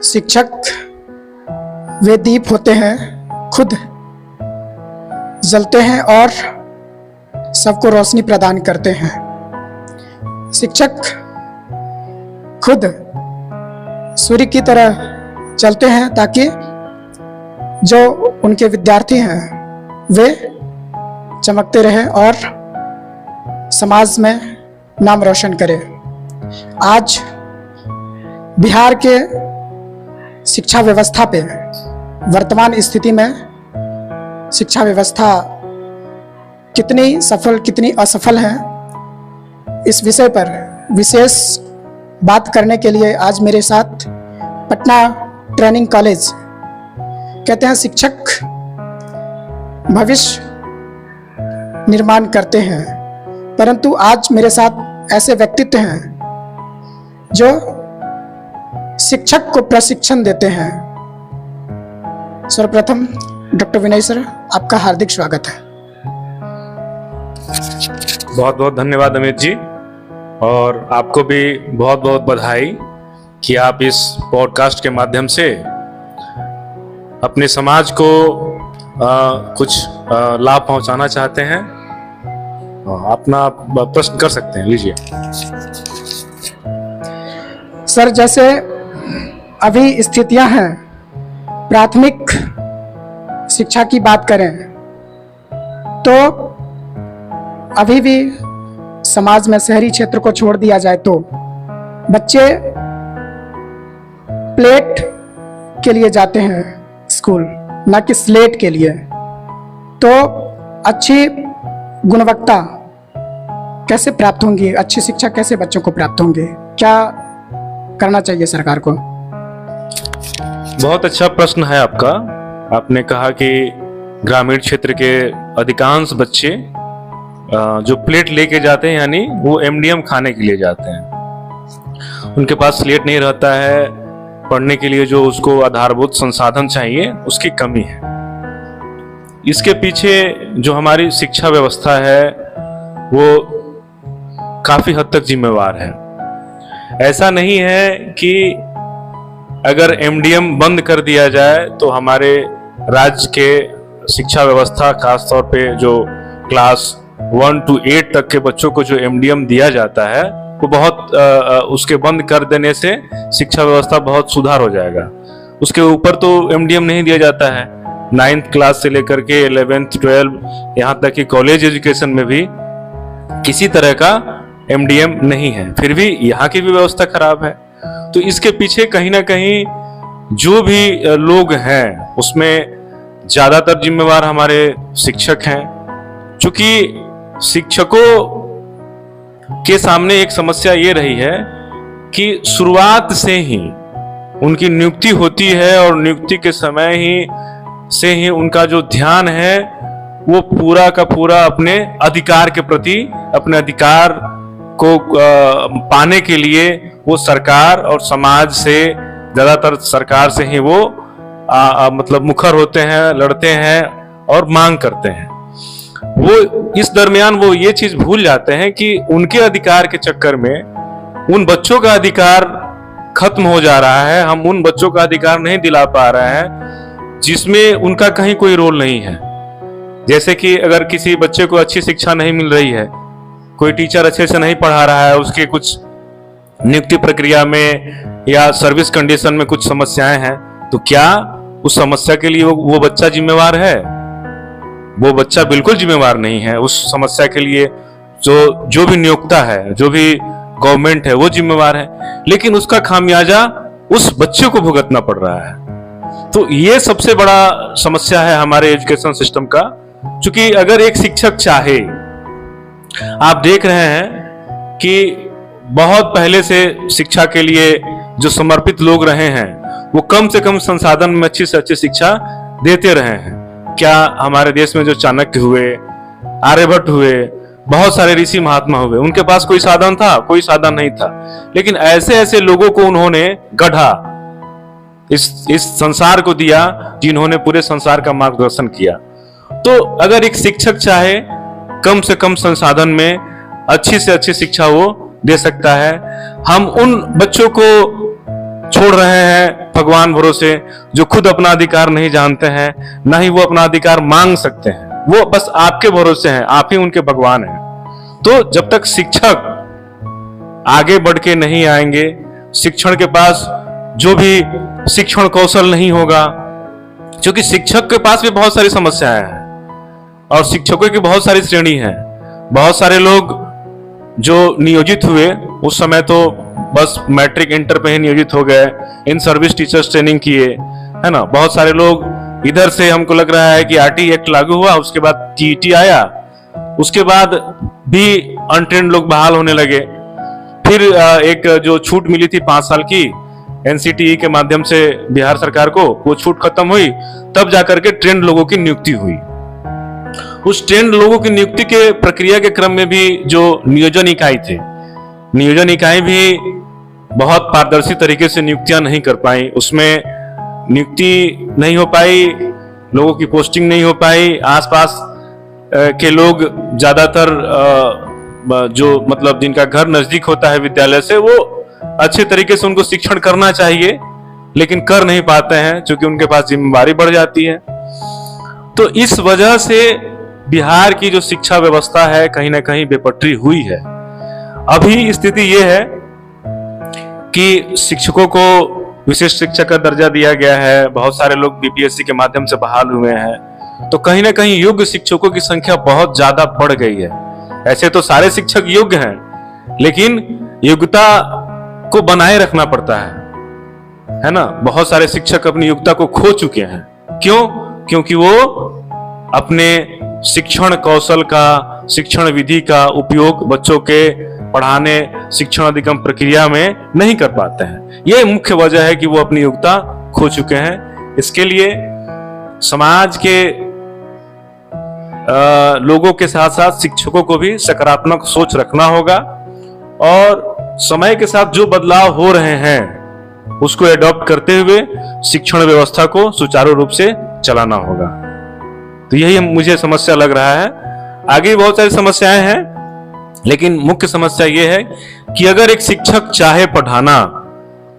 शिक्षक वे दीप होते हैं, खुद जलते हैं और सबको रोशनी प्रदान करते हैं। शिक्षक खुद सूर्य की तरह चलते हैं ताकि जो उनके विद्यार्थी हैं वे चमकते रहें और समाज में नाम रोशन करें। आज बिहार के शिक्षा व्यवस्था पे वर्तमान स्थिति में शिक्षा व्यवस्था कितनी सफल कितनी असफल है, इस विषय पर विशेष बात करने के लिए आज मेरे साथ पटना ट्रेनिंग कॉलेज कहते हैं शिक्षक भविष्य निर्माण करते हैं, परंतु आज मेरे साथ ऐसे व्यक्तित्व हैं जो शिक्षक को प्रशिक्षण देते हैं। सर्वप्रथम डॉक्टर विनय सर, आपका हार्दिक स्वागत है। बहुत बहुत धन्यवाद अमित जी, और आपको भी बहुत बहुत बधाई कि आप इस पॉडकास्ट के माध्यम से अपने समाज को कुछ लाभ पहुंचाना चाहते हैं। अपना प्रश्न कर सकते हैं, लीजिए। सर, जैसे अभी स्थितियां हैं, प्राथमिक शिक्षा की बात करें तो अभी भी समाज में शहरी क्षेत्र को छोड़ दिया जाए तो बच्चे प्लेट के लिए जाते हैं स्कूल, ना कि स्लेट के लिए। तो अच्छी गुणवत्ता कैसे प्राप्त होंगी, अच्छी शिक्षा कैसे बच्चों को प्राप्त होंगी, क्या करना चाहिए सरकार को? बहुत अच्छा प्रश्न है आपका। आपने कहा कि ग्रामीण क्षेत्र के अधिकांश बच्चे जो प्लेट लेके जाते हैं, यानी वो एमडीएम खाने के लिए जाते हैं। उनके पास स्लेट नहीं रहता है, पढ़ने के लिए जो उसको आधारभूत संसाधन चाहिए उसकी कमी है। इसके पीछे जो हमारी शिक्षा व्यवस्था है वो काफी हद तक जिम्मेवार है। ऐसा नहीं है कि अगर एमडीएम बंद कर दिया जाए तो हमारे राज्य के शिक्षा व्यवस्था, खासतौर पे जो क्लास 1 to 8 तक के बच्चों को जो एमडीएम दिया जाता है वो बहुत उसके बंद कर देने से शिक्षा व्यवस्था बहुत सुधार हो जाएगा। उसके ऊपर तो एमडीएम नहीं दिया जाता है। 9th क्लास से लेकर के 11th 12 यहाँ तक कि कॉलेज एजुकेशन में भी किसी तरह का एमडीएम नहीं है, फिर भी यहाँ की भी व्यवस्था खराब है। तो इसके पीछे कहीं ना कहीं जो भी लोग हैं उसमें ज्यादातर जिम्मेवार हमारे शिक्षक हैं। क्योंकि शिक्षकों के सामने एक समस्या ये रही है कि शुरुआत से ही उनकी नियुक्ति होती है और नियुक्ति के समय ही से ही उनका जो ध्यान है वो पूरा का पूरा अपने अधिकार के प्रति, अपने अधिकार को पाने के लिए वो सरकार और समाज से, ज्यादातर सरकार से ही वो मतलब मुखर होते हैं, लड़ते हैं और मांग करते हैं। वो इस दरमियान वो ये चीज भूल जाते हैं कि उनके अधिकार के चक्कर में उन बच्चों का अधिकार खत्म हो जा रहा है। हम उन बच्चों का अधिकार नहीं दिला पा रहे हैं जिसमें उनका कहीं कोई रोल नहीं है। जैसे कि अगर किसी बच्चे को अच्छी शिक्षा नहीं मिल रही है, कोई टीचर अच्छे से नहीं पढ़ा रहा है, उसके कुछ नियुक्ति प्रक्रिया में या सर्विस कंडीशन में कुछ समस्याएं हैं, तो क्या उस समस्या के लिए वो बच्चा जिम्मेवार है? वो बच्चा बिल्कुल जिम्मेवार नहीं है उस समस्या के लिए। जो भी नियोक्ता है, जो भी गवर्नमेंट है, वो जिम्मेवार है, लेकिन उसका खामियाजा उस बच्चे को भुगतना पड़ रहा है। तो ये सबसे बड़ा समस्या है हमारे एजुकेशन सिस्टम का। क्योंकि अगर एक शिक्षक चाहे, आप देख रहे हैं कि बहुत पहले से शिक्षा के लिए जो समर्पित लोग रहे हैं वो कम से कम संसाधन में अच्छी से अच्छी शिक्षा देते रहे हैं। क्या हमारे देश में जो चाणक्य हुए, आर्यभट्ट हुए, बहुत सारे ऋषि महात्मा हुए, उनके पास कोई साधन था? कोई साधन नहीं था, लेकिन ऐसे ऐसे लोगों को उन्होंने गढ़ा, इस संसार को दिया जिन्होंने पूरे संसार का मार्गदर्शन किया। तो अगर एक शिक्षक चाहे कम से कम संसाधन में अच्छी से अच्छी शिक्षा वो दे सकता है। हम उन बच्चों को छोड़ रहे हैं भगवान भरोसे, जो खुद अपना अधिकार नहीं जानते हैं, ना ही वो अपना अधिकार मांग सकते हैं, वो बस आपके भरोसे हैं, आप ही उनके भगवान हैं। तो जब तक शिक्षक आगे बढ़ के नहीं आएंगे, शिक्षण के पास जो भी शिक्षण कौशल नहीं होगा, क्योंकि शिक्षक के पास भी बहुत सारी समस्याएं हैं और शिक्षकों की बहुत सारी श्रेणी है। बहुत सारे लोग जो नियोजित हुए उस समय तो बस मैट्रिक इंटर पे ही नियोजित हो गए, इन सर्विस टीचर्स ट्रेनिंग किए, है ना। बहुत सारे लोग इधर से, हमको लग रहा है कि आरटी एक्ट लागू हुआ, उसके बाद टीईटी आया, उसके बाद भी अनट्रेंड लोग बहाल होने लगे। फिर एक जो छूट मिली थी 5 साल की एनसीटीई के माध्यम से बिहार सरकार को, वो छूट खत्म हुई, तब जाकर के ट्रेंड लोगों की नियुक्ति हुई। उस ट्रेंड लोगों की नियुक्ति के प्रक्रिया के क्रम में भी जो नियोजन इकाई थे, नियोजन इकाई भी बहुत पारदर्शी तरीके से नियुक्तियां नहीं कर पाई, उसमें नियुक्ति नहीं हो पाई, लोगों की पोस्टिंग नहीं हो पाई। आसपास के लोग ज्यादातर जो मतलब जिनका घर नजदीक होता है विद्यालय से, वो अच्छे तरीके से उनको शिक्षण करना चाहिए लेकिन कर नहीं पाते हैं, क्योंकि उनके पास जिम्मेदारी बढ़ जाती है। तो इस वजह से बिहार की जो शिक्षा व्यवस्था है कहीं ना कहीं बेपटरी हुई है। अभी स्थिति यह है कि शिक्षकों को विशेष शिक्षक का दर्जा दिया गया है, बहुत सारे लोग बीपीएससी के माध्यम से बहाल हुए हैं, तो कहीं ना कहीं योग्य शिक्षकों की संख्या बहुत ज्यादा बढ़ गई है। ऐसे तो सारे शिक्षक योग्य हैं, लेकिन योग्यता को बनाए रखना पड़ता है ना। बहुत सारे शिक्षक अपनी योग्यता को खो चुके हैं। क्यों? क्योंकि वो अपने शिक्षण कौशल का, शिक्षण विधि का उपयोग बच्चों के पढ़ाने, शिक्षण अधिगम प्रक्रिया में नहीं कर पाते हैं। यह मुख्य वजह है कि वो अपनी योग्यता खो चुके हैं। इसके लिए समाज के लोगों के साथ साथ शिक्षकों को भी सकारात्मक सोच रखना होगा और समय के साथ जो बदलाव हो रहे हैं उसको एडॉप्ट करते हुए शिक्षण व्यवस्था को सुचारू रूप से चलाना होगा। तो यही मुझे समस्या लग रहा है। आगे बहुत सारी समस्याएं हैं, लेकिन मुख्य समस्या यह है कि अगर एक शिक्षक चाहे पढ़ाना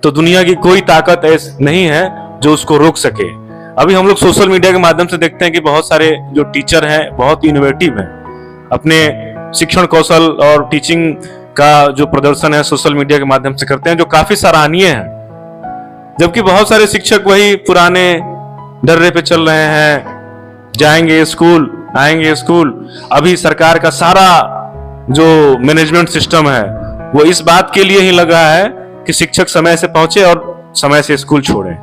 तो दुनिया की कोई ताकत ऐसी नहीं है जो उसको रोक सके। अभी हम लोग सोशल मीडिया के माध्यम से देखते हैं कि बहुत सारे जो टीचर हैं बहुत इनोवेटिव हैं, अपने शिक्षण कौशल और टीचिंग का जो प्रदर्शन है सोशल मीडिया के माध्यम से करते हैं, जो काफी सराहनीय है। जबकि बहुत सारे शिक्षक वही पुराने डर्रे पे चल रहे हैं, जाएंगे स्कूल आएंगे स्कूल। अभी सरकार का सारा जो मैनेजमेंट सिस्टम है वो इस बात के लिए ही लगा है कि शिक्षक समय से पहुंचे और समय से स्कूल छोड़े।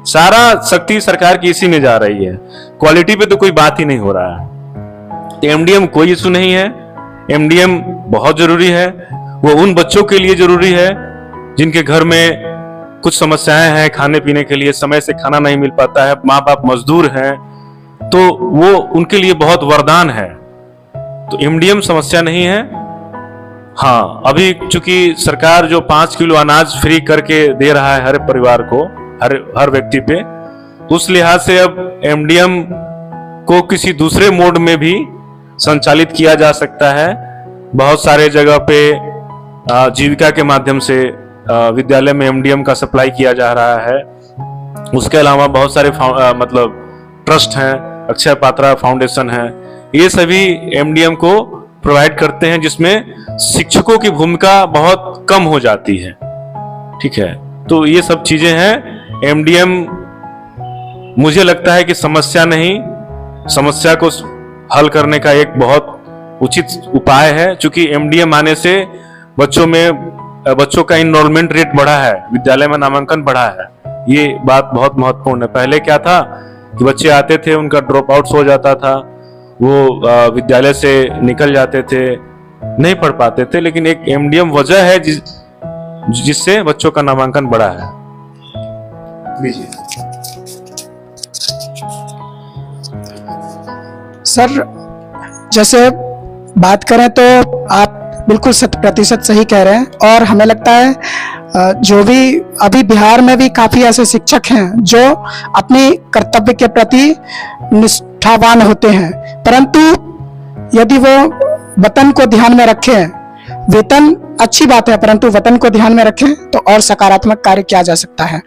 सारा शक्ति सरकार की इसी में जा रही है, क्वालिटी पे तो कोई बात ही नहीं हो रहा है। तो एमडीएम कोई इशू नहीं है, एमडीएम बहुत जरूरी है। वो उन बच्चों के लिए जरूरी है जिनके घर में कुछ समस्याएं हैं, खाने पीने के लिए समय से खाना नहीं मिल पाता है, माँ बाप मजदूर हैं, तो वो उनके लिए बहुत वरदान है। तो एमडीएम समस्या नहीं है। हाँ, अभी चूंकि सरकार जो 5 किलो अनाज फ्री करके दे रहा है हर परिवार को, हर व्यक्ति पे, तो उस लिहाज से अब एमडीएम को किसी दूसरे मोड में भी संचालित किया जा सकता है। बहुत सारे जगह पे जीविका के माध्यम से विद्यालय में एमडीएम का सप्लाई किया जा रहा है। उसके अलावा बहुत सारे मतलब ट्रस्ट हैं, अक्षय पात्रा फाउंडेशन है, ये सभी एमडीएम को प्रोवाइड करते हैं, जिसमें शिक्षकों की भूमिका बहुत कम हो जाती है। ठीक है, तो ये सब चीजें हैं। एमडीएम मुझे लगता है कि समस्या नहीं, समस्या को हल करने का एक बहुत उचित उपाय है। चूंकि एमडीएम आने से बच्चों का इनरोलमेंट रेट बढ़ा है, विद्यालय में नामांकन बढ़ा है। ये बात बहुत महत्वपूर्ण है। पहले क्या था कि बच्चे आते थे, उनका ड्रॉप आउट हो जाता था, वो विद्यालय से निकल जाते थे, नहीं पढ़ पाते थे। लेकिन एक एमडीएम वजह है जिससे बच्चों का नामांकन बढ़ा है। सर, जैसे बात करें तो आप बिल्कुल 100% सही कह रहे हैं, और हमें लगता है जो भी अभी बिहार में भी काफी ऐसे शिक्षक हैं जो अपने कर्तव्य के प्रति निष्ठावान होते हैं, परंतु यदि वो वतन को ध्यान में रखें, वेतन अच्छी बात है, परंतु वतन को ध्यान में रखें तो और सकारात्मक कार्य किया जा सकता है।